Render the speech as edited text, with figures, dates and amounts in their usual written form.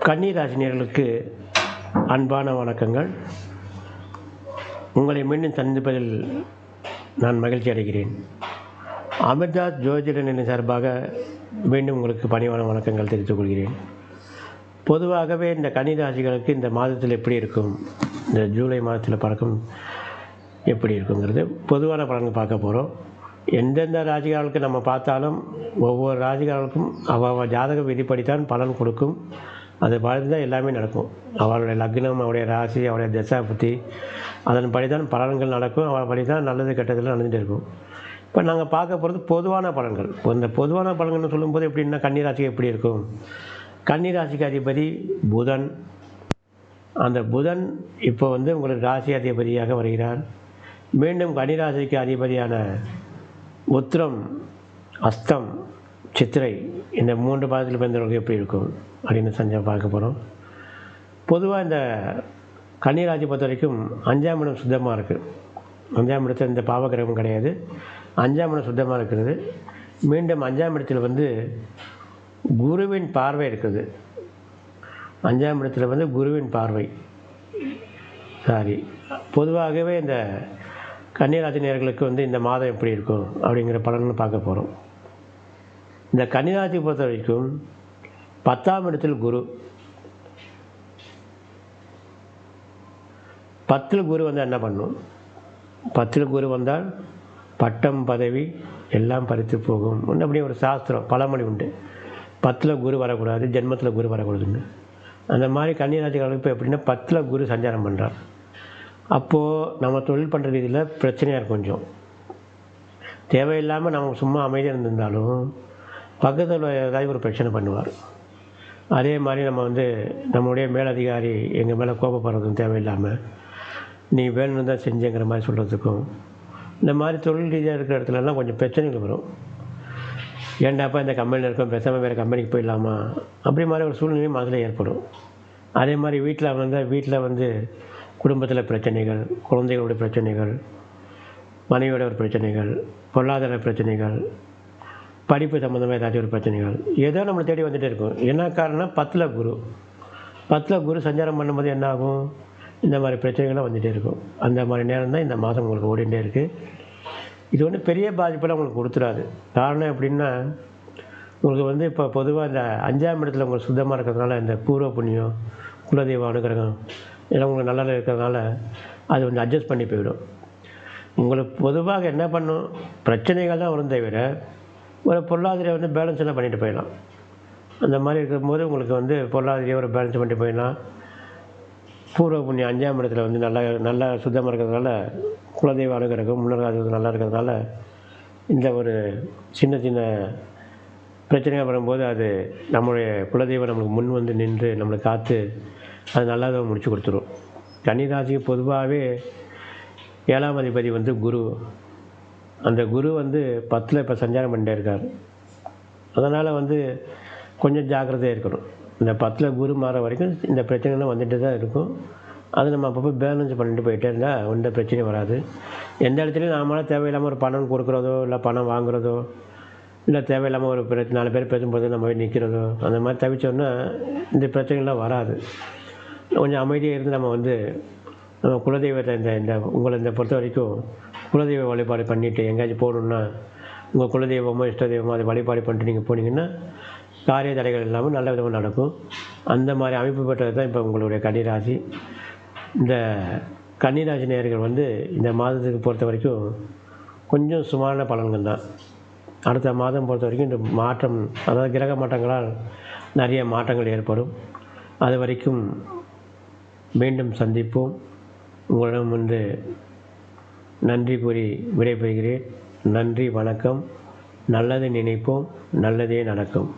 கன்னி ராசினியர்களுக்கு அன்பான வணக்கங்கள். உங்களை மீண்டும் சந்திப்பதில் நான் மகிழ்ச்சி அடைகிறேன். அமிர்தாஸ் ஜோதிடன் சார்பாக மீண்டும் உங்களுக்கு பணிவான வணக்கங்கள் தெரிவித்துக் கொள்கிறேன். பொதுவாகவே இந்த கன்னி ராசிகளுக்கு இந்த மாதத்தில் எப்படி இருக்கும், இந்த ஜூலை மாதத்தில் பறக்கும் எப்படி இருக்குங்கிறது பொதுவான பலன்கள் பார்க்க போகிறோம். எந்தெந்த ராசிகாரர்களுக்கு நம்ம பார்த்தாலும் ஒவ்வொரு ராசிகாரர்களுக்கும் அவள் ஜாதக விதிப்படித்தான் பலன் கொடுக்கும். அதை பார்த்து தான் எல்லாமே நடக்கும். அவளுடைய லக்னம், அவருடைய ராசி, அவருடைய தசா புத்தி, அதன்படி தான் பலன்கள் நடக்கும். அவள் படி தான் நல்லது கெட்டதெல்லாம் நடந்துகிட்டு இருக்கும். இப்போ நாங்கள் பார்க்க போகிறது பொதுவான பலன்கள். இப்போ இந்த பொதுவான பலன்கள்னு சொல்லும்போது எப்படின்னா, கன்னி ராசிக்கு எப்படி இருக்கும்? கன்னி ராசிக்கு அதிபதி புதன். அந்த புதன் இப்போ உங்களுக்கு ராசி அதிபதியாக வருகிறார். மீண்டும் கன்னி ராசிக்கு அதிபதியான உத்திரம், அஸ்தம், சித்திரை, இந்த 3 பாதத்தில் பிறந்தவர்களுக்கு எப்படி இருக்கும் அப்படின்னு பார்க்க போகிறோம். பொதுவாக இந்த கன்னி ராசி பொறுத்த வரைக்கும் 5ஆம் இடம் சுத்தமாக இருக்குது. 5ஆம் இடத்தில் இந்த பாவகிரகம் கிடையாது. 5ஆம் இடம் சுத்தமாக இருக்கிறது. மீண்டும் 5ஆம் இடத்தில் குருவின் பார்வை இருக்குது. 5ஆம் இடத்தில் குருவின் பார்வை. பொதுவாகவே இந்த கன்னிராசினியர்களுக்கு இந்த மாதம் எப்படி இருக்கும் அப்படிங்கிற பலன்கள் பார்க்க போகிறோம். இந்த கன்னிராசி பொறுத்த வரைக்கும் 10ஆம் இடத்தில் குரு. 10ல் குரு என்ன பண்ணும்? 10ல் குரு வந்தால் பட்டம், பதவி எல்லாம் பறித்து போகும். அப்படியே ஒரு சாஸ்திரம், பழமொழி உண்டு. 10ல் குரு வரக்கூடாது, ஜென்மத்தில் குரு வரக்கூடாதுன்னு. அந்த மாதிரி கன்னிராசிகளுக்கு இப்போ எப்படின்னா 10ல் குரு சஞ்சாரம் பண்ணுறார். அப்போது நம்ம தொழில் பண்ணுற ரீதியில் பிரச்சனையாக இருக்கும். கொஞ்சம் தேவையில்லாமல் நம்ம சும்மா அமைதியாக இருந்திருந்தாலும் பக்கத்தில் ஏதாவது ஒரு பிரச்சனை பண்ணுவார். அதே மாதிரி நம்ம நம்மளுடைய மேலதிகாரி எங்கள் மேலே கோபப்படுறதும் தேவையில்லாமல் நீ வேணும்னு தான் செஞ்சேங்கிற மாதிரி சொல்கிறதுக்கும், இந்த மாதிரி தொழில் ரீதியாக இருக்கிற இடத்துலலாம் கொஞ்சம் பிரச்சனைகள் வரும். ஏண்டாப்பா இந்த கம்பெனியில் இருக்கோம், பேசாமல் வேறு கம்பெனிக்கு போயிடலாமா, அப்படி மாதிரி ஒரு சூழ்நிலையும் அதில் ஏற்படும். அதே மாதிரி வீட்டில் குடும்பத்தில் பிரச்சனைகள், குழந்தைகளுடைய பிரச்சனைகள், மனைவியோட ஒரு பிரச்சனைகள், பொருளாதார பிரச்சனைகள், படிப்பு சம்மந்தமாக ஏதாச்சும் ஒரு பிரச்சனைகள் ஏதோ நம்மளை தேடி வந்துகிட்டே இருக்கும். என்ன காரணம்? 10ல் குரு சஞ்சாரம் பண்ணும்போது என்ன ஆகும்? இந்த மாதிரி பிரச்சனைகள்லாம் வந்துகிட்டே இருக்கும். அந்த மாதிரி நேரம் தான் இந்த மாதம் உங்களுக்கு ஓடிகிட்டே இருக்குது. இது பெரிய பாதிப்பெல்லாம் உங்களுக்கு கொடுத்துடாது. காரணம் எப்படின்னா, உங்களுக்கு இப்போ பொதுவாக இந்த 5ஆம் இடத்துல உங்களுக்கு சுத்தமாக இருக்கிறதுனால இந்த பூர்வ புண்ணியம், குலதெய்வ அனுகிரகம் இதெல்லாம் உங்களுக்கு நல்லா இருக்கிறதுனால அது அட்ஜஸ்ட் பண்ணி போயிடும். உங்களுக்கு பொதுவாக என்ன பண்ணும்? பிரச்சனைகள் தான் வரும் தவிர ஒரு பொருளாதார பேலன்ஸ் எல்லாம் பண்ணிட்டு போயிடலாம். அந்த மாதிரி இருக்கும்போது உங்களுக்கு பொருளாதார ஒரு பேலன்ஸ் பண்ணிட்டு போயிடலாம். பூர்வ புண்ணியம் 5ஆம் இடத்துல நல்லா சுத்தமாக இருக்கிறதுனால, குலதெய்வ அனுகிரகம், முன்னோர்கள் நல்லா இருக்கிறதுனால இந்த ஒரு சின்ன சின்ன பிரச்சனையாக வரும்போது அது நம்மளுடைய குலதெய்வம் நம்மளுக்கு முன் நின்று நம்மளை காத்து அது நல்லா தான் முடிச்சு கொடுத்துரும். கன்னிராசிக்கு பொதுவாகவே 7ஆம் அதிபதி குரு. அந்த குரு 10ல் இப்போ சஞ்சாரம் பண்ணிட்டே இருக்கார். அதனால் கொஞ்சம் ஜாக்கிரதையாக இருக்கணும். இந்த 10ல் குரு மாற வரைக்கும் இந்த பிரச்சனைலாம் வந்துட்டு தான் இருக்கும். அது நம்ம அப்பப்போ பேலன்ஸ் பண்ணிட்டு போயிட்டே இருந்தால் எந்த பிரச்சனையும் வராது. எந்த இடத்துலையும் நாமளாக தேவையில்லாமல் ஒரு பணம் கொடுக்குறதோ, இல்லை பணம் வாங்குறதோ, இல்லை தேவையில்லாமல் ஒரு 4 பேர் பேசும்போது நம்ம போய் நிற்கிறதோ, அந்த மாதிரி தவிச்சோன்னா இந்த பிரச்சனைலாம் வராது. கொஞ்சம் அமைதியாக இருந்து நம்ம நம்ம குலதெய்வத்தை உங்களை பொறுத்த வரைக்கும் குலதெய்வ வழிபாடு பண்ணிவிட்டு எங்கேயாச்சும் போகணுன்னா உங்கள் குலதெய்வமோ இஷ்ட தெய்வமோ அதை வழிபாடு பண்ணிட்டு நீங்கள் போனீங்கன்னா காரிய தடைகள் இல்லாமல் நல்ல விதமாக நடக்கும். அந்த மாதிரி அமைப்பு பெற்றது தான் இப்போ உங்களுடைய கன்னிராசி. இந்த கன்னிராசி நேயர்கள் இந்த மாதத்துக்கு பொறுத்த வரைக்கும் கொஞ்சம் சுமாரான பலன்கள் தான். அடுத்த மாதம் பொறுத்த வரைக்கும் இந்த மாற்றம், அதாவது கிரக மாற்றங்களால் நிறைய மாற்றங்கள் ஏற்படும். அது வரைக்கும் மீண்டும் சந்திப்போம். உங்களிடம் நன்றி கூறி விடைபெறுகிறேன். நன்றி, வணக்கம். நல்லதை நினைப்போம், நல்லதே நடக்கும்.